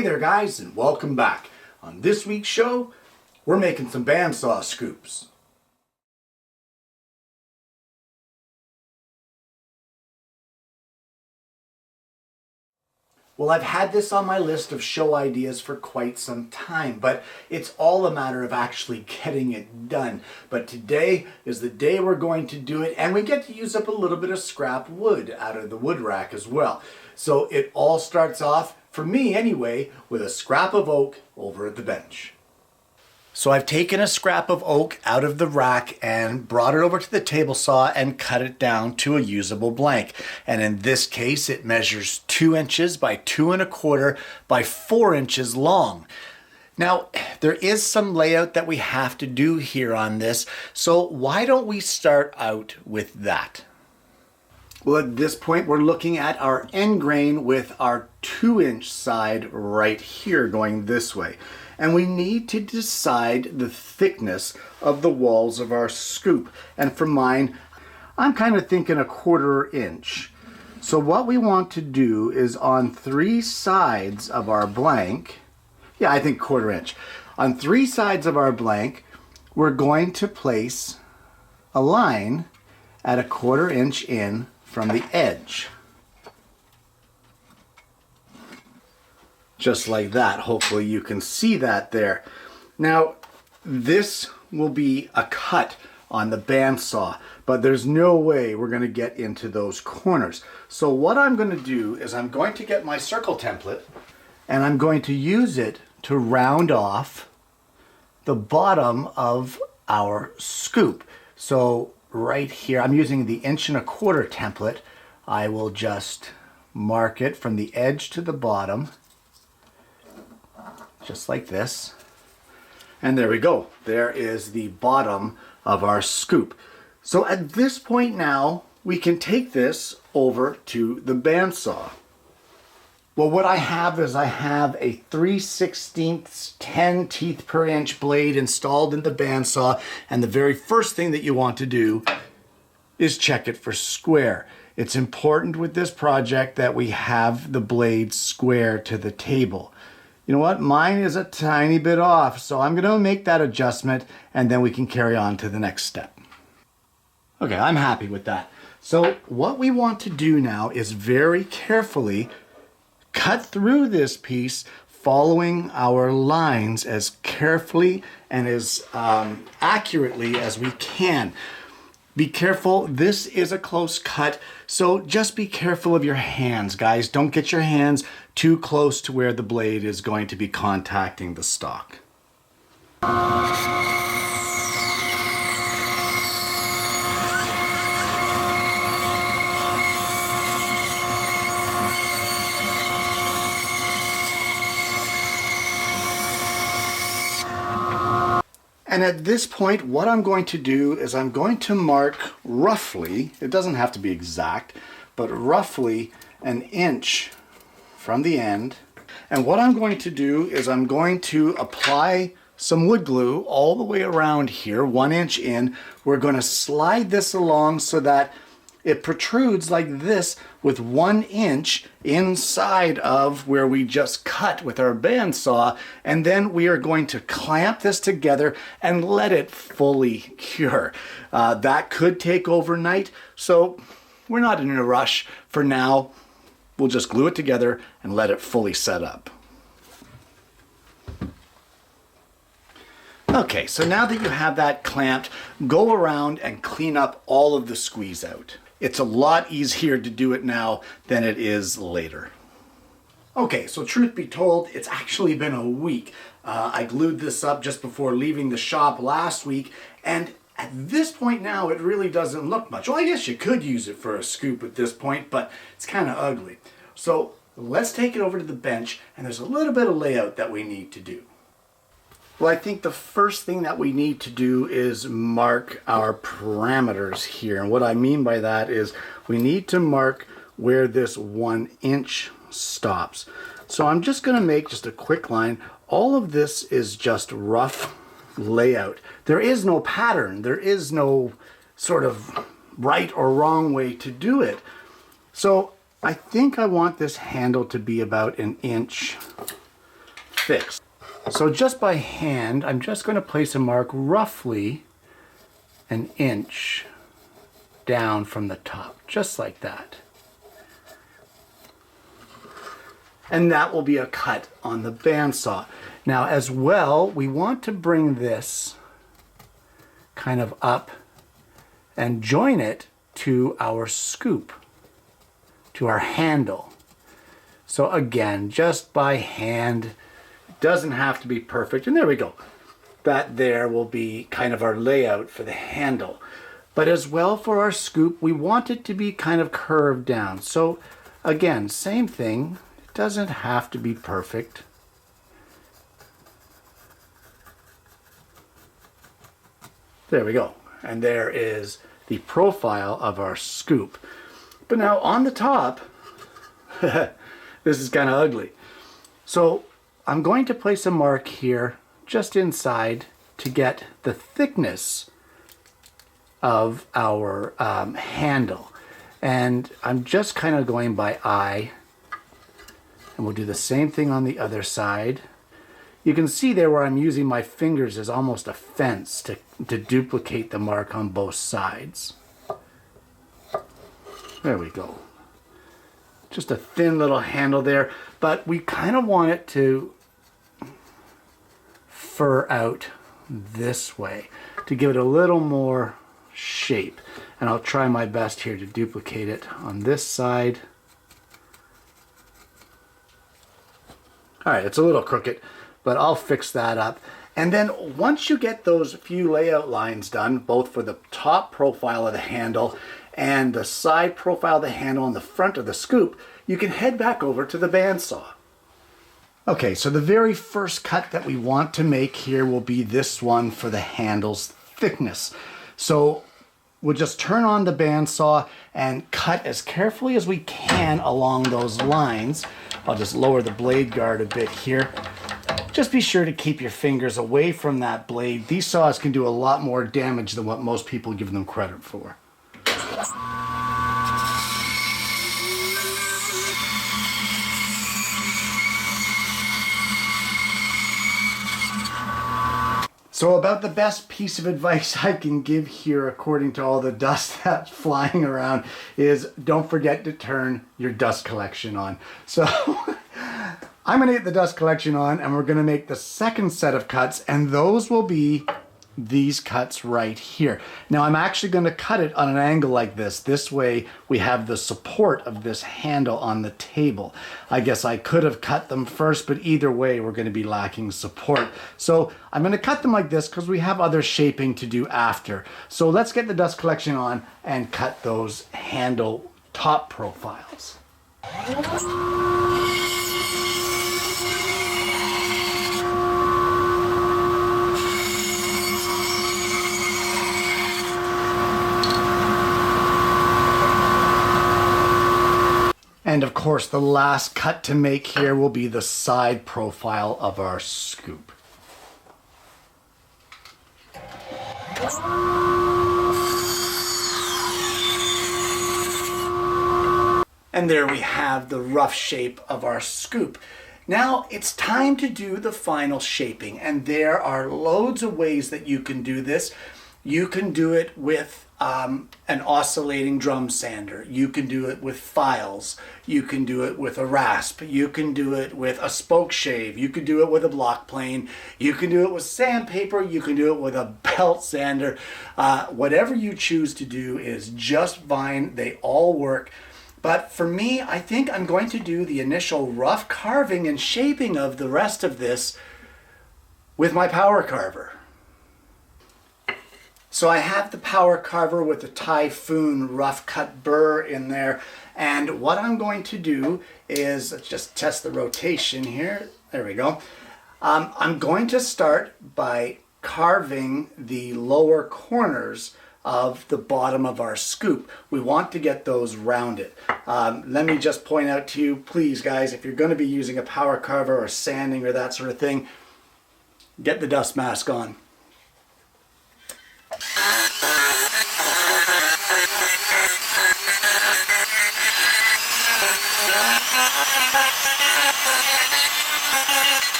Hey there guys, and welcome back. On this week's show, we're making some bandsaw scoops. Well, I've had this on my list of show ideas for quite some time, but it's all a matter of actually getting it done. But today is the day we're going to do it, and we get to use up a little bit of scrap wood out of the wood rack as well. So it all starts off, for me anyway, with a scrap of oak over at the bench. So I've taken a scrap of oak out of the rack and brought it over to the table saw and cut it down to a usable blank. And in this case, it measures 2 inches by 2 1/4 by 4 inches long. Now, there is some layout that we have to do here on this, so why don't we start out with that? Well, at this point, we're looking at our end grain with our 2-inch side right here going this way. And we need to decide the thickness of the walls of our scoop. And for mine, I'm kind of thinking 1/4 inch. So what we want to do is on 3 sides of our blank, I think 1/4 inch. On 3 sides of our blank, we're going to place a line at 1/4 inch in from the edge. Just like that. Hopefully you can see that there. Now, this will be a cut on the bandsaw, but there's no way we're going to get into those corners. So what I'm going to do is I'm going to get my circle template and I'm going to use it to round off the bottom of our scoop. So right here, I'm using the 1 1/4 template. I will just mark it from the edge to the bottom, just like this. And there we go. There is the bottom of our scoop. So at this point now, we can take this over to the bandsaw. Well, what I have is I have a 3/16 10 teeth per inch blade installed in the bandsaw, and the very first thing that you want to do is check it for square. It's important with this project that we have the blade square to the table. You know what? Mine is a tiny bit off, so I'm going to make that adjustment and then we can carry on to the next step. Okay, I'm happy with that. So what we want to do now is very carefully cut through this piece, following our lines as carefully and as accurately as we can. Be careful, this is a close cut, so just be careful of your hands, guys. Don't get your hands too close to where the blade is going to be contacting the stock. And at this point, what I'm going to do is I'm going to mark roughly, it doesn't have to be exact, but roughly 1 inch from the end. And what I'm going to do is I'm going to apply some wood glue all the way around here, 1 inch in. We're going to slide this along so that it protrudes like this with 1 inch inside of where we just cut with our bandsaw, and then we are going to clamp this together and let it fully cure. That could take overnight, so we're not in a rush. For now, we'll just glue it together and let it fully set up. Okay, so now that you have that clamped, go around and clean up all of the squeeze out. It's a lot easier to do it now than it is later. Okay, so truth be told, it's actually been a week. I glued this up just before leaving the shop last week, and at this point now, it really doesn't look much. Well, I guess you could use it for a scoop at this point, but it's kind of ugly. So let's take it over to the bench, and there's a little bit of layout that we need to do. Well, I think the first thing that we need to do is mark our parameters here. And what I mean by that is we need to mark where this 1 inch stops. So I'm just going to make just a quick line. All of this is just rough layout. There is no pattern. There is no sort of right or wrong way to do it. So I think I want this handle to be about 1 inch fixed. So just by hand, I'm just going to place a mark roughly an inch down from the top, just like that. And that will be a cut on the bandsaw. Now as well, we want to bring this kind of up and join it to our scoop, to our handle. So again, just by hand, it doesn't have to be perfect. And there we go. That there will be kind of our layout for the handle. But as well for our scoop, we want it to be kind of curved down. So again, same thing. It doesn't have to be perfect. There we go. And there is the profile of our scoop. But now on the top, this is kind of ugly. So I'm going to place a mark here just inside to get the thickness of our handle. And I'm just kind of going by eye. And we'll do the same thing on the other side. You can see there where I'm using my fingers as almost a fence to duplicate the mark on both sides. There we go. Just a thin little handle there, but we kind of want it to fur out this way to give it a little more shape. And I'll try my best here to duplicate it on this side. All right, it's a little crooked, but I'll fix that up. And then once you get those few layout lines done, both for the top profile of the handle and the side profile of the handle and the front of the scoop, you can head back over to the bandsaw. Okay, so the very first cut that we want to make here will be this one for the handle's thickness. So we'll just turn on the bandsaw and cut as carefully as we can along those lines. I'll just lower the blade guard a bit here. Just be sure to keep your fingers away from that blade. These saws can do a lot more damage than what most people give them credit for. So about the best piece of advice I can give here, according to all the dust that's flying around, is don't forget to turn your dust collection on. So I'm going to get the dust collection on, and we're going to make the second set of cuts, and those will be these cuts right here. Now I'm actually going to cut it on an angle like this. This way we have the support of this handle on the table. I guess I could have cut them first, but either way we're going to be lacking support. So I'm going to cut them like this because we have other shaping to do after. So let's get the dust collection on and cut those handle top profiles. And of course, the last cut to make here will be the side profile of our scoop. And there we have the rough shape of our scoop. Now it's time to do the final shaping, and there are loads of ways that you can do this. You can do it with an oscillating drum sander. You can do it with files. You can do it with a rasp. You can do it with a spoke shave. You can do it with a block plane. You can do it with sandpaper. You can do it with a belt sander. Whatever you choose to do is just fine. They all work. But for me, I think I'm going to do the initial rough carving and shaping of the rest of this with my power carver. So I have the power carver with the Typhoon rough cut burr in there, and what I'm going to do is, let's just test the rotation here. There we go. I'm going to start by carving the lower corners of the bottom of our scoop. We want to get those rounded. Let me just point out to you, please guys, if you're going to be using a power carver or sanding or that sort of thing, get the dust mask on.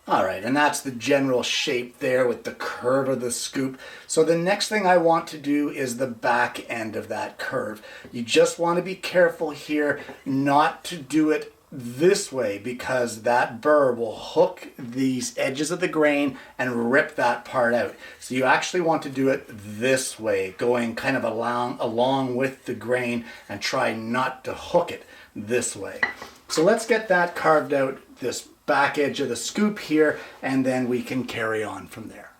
All right, and that's the general shape there with the curve of the scoop. So the next thing I want to do is the back end of that curve. You just want to be careful here not to do it this way, because that burr will hook these edges of the grain and rip that part out. So you actually want to do it this way, going kind of along with the grain, and try not to hook it this way. So let's get that carved out, this back edge of the scoop here, and then we can carry on from there.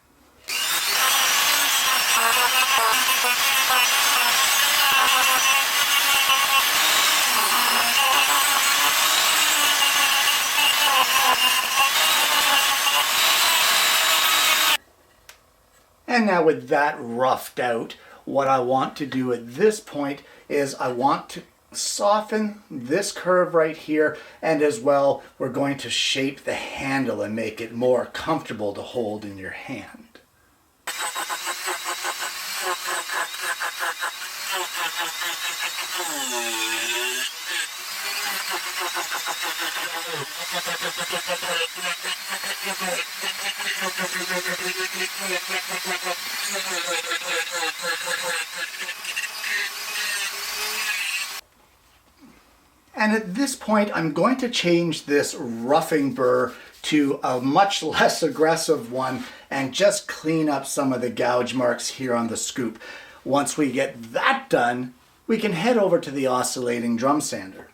And now with that roughed out, what I want to do at this point is I want to soften this curve right here, and as well we're going to shape the handle and make it more comfortable to hold in your hand. And at this point, I'm going to change this roughing burr to a much less aggressive one and just clean up some of the gouge marks here on the scoop. Once we get that done, we can head over to the oscillating drum sander.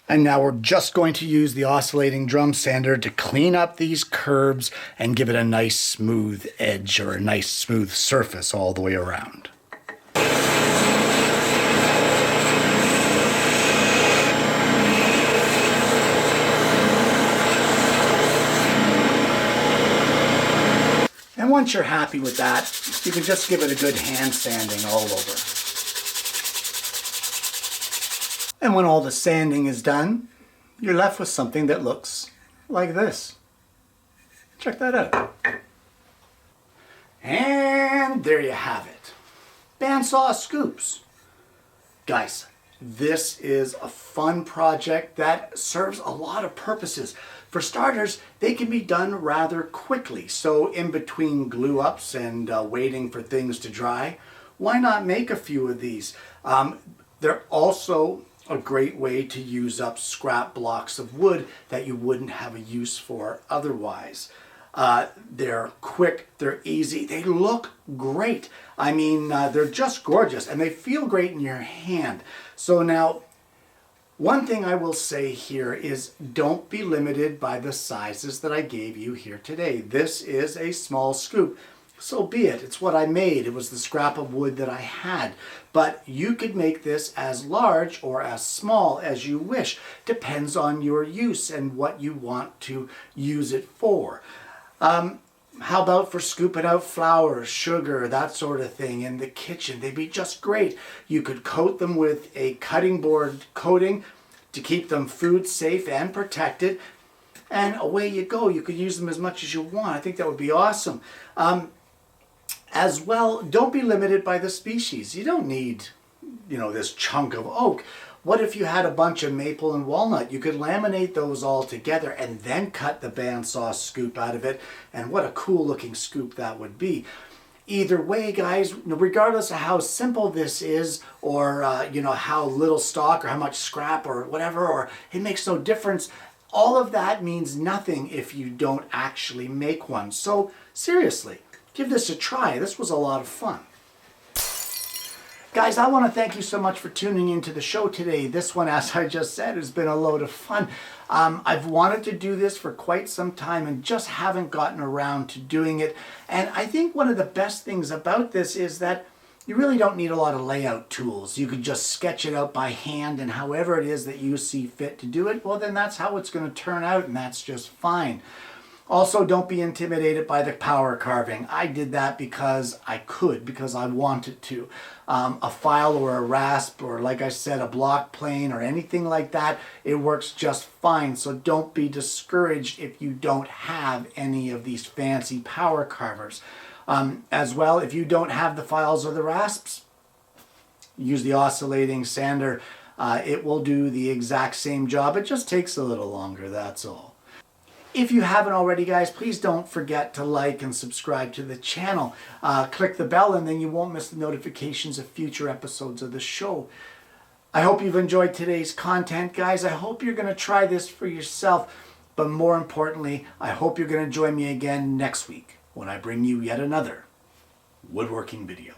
And now we're just going to use the oscillating drum sander to clean up these curves and give it a nice smooth edge, or a nice smooth surface all the way around. And once you're happy with that, you can just give it a good hand sanding all over. And when all the sanding is done, you're left with something that looks like this. Check that out. And there you have it. Bandsaw scoops. Guys, this is a fun project that serves a lot of purposes. For starters, they can be done rather quickly. So in between glue ups and waiting for things to dry, why not make a few of these? They're also a great way to use up scrap blocks of wood that you wouldn't have a use for otherwise. They're quick, they're easy, they look great. I mean, they're just gorgeous, and they feel great in your hand. So now, one thing I will say here is don't be limited by the sizes that I gave you here today. This is a small scoop. So be it. It's what I made. It was the scrap of wood that I had. But you could make this as large or as small as you wish. Depends on your use and what you want to use it for. How about for scooping out flour, sugar, that sort of thing in the kitchen? They'd be just great. You could coat them with a cutting board coating to keep them food safe and protected. And away you go. You could use them as much as you want. I think that would be awesome. As well, don't be limited by the species. You don't need, this chunk of oak. What if you had a bunch of maple and walnut? You could laminate those all together and then cut the bandsaw scoop out of it. And what a cool looking scoop that would be. Either way, guys, regardless of how simple this is, or how little stock or how much scrap or whatever, or it makes no difference. All of that means nothing if you don't actually make one. So seriously, give this a try. This was a lot of fun. Guys, I want to thank you so much for tuning into the show today. This one, as I just said, has been a load of fun. I've wanted to do this for quite some time and just haven't gotten around to doing it. And I think one of the best things about this is that you really don't need a lot of layout tools. You could just sketch it out by hand, and however it is that you see fit to do it, well, then that's how it's going to turn out, and that's just fine. Also, don't be intimidated by the power carving. I did that because I could, because I wanted to. A file or a rasp, or like I said, a block plane or anything like that, it works just fine. So don't be discouraged if you don't have any of these fancy power carvers. As well, if you don't have the files or the rasps, use the oscillating sander. It will do the exact same job. It just takes a little longer, that's all. If you haven't already, guys, please don't forget to like and subscribe to the channel. Click the bell and then you won't miss the notifications of future episodes of the show. I hope you've enjoyed today's content, guys. I hope you're going to try this for yourself. But more importantly, I hope you're going to join me again next week when I bring you yet another woodworking video.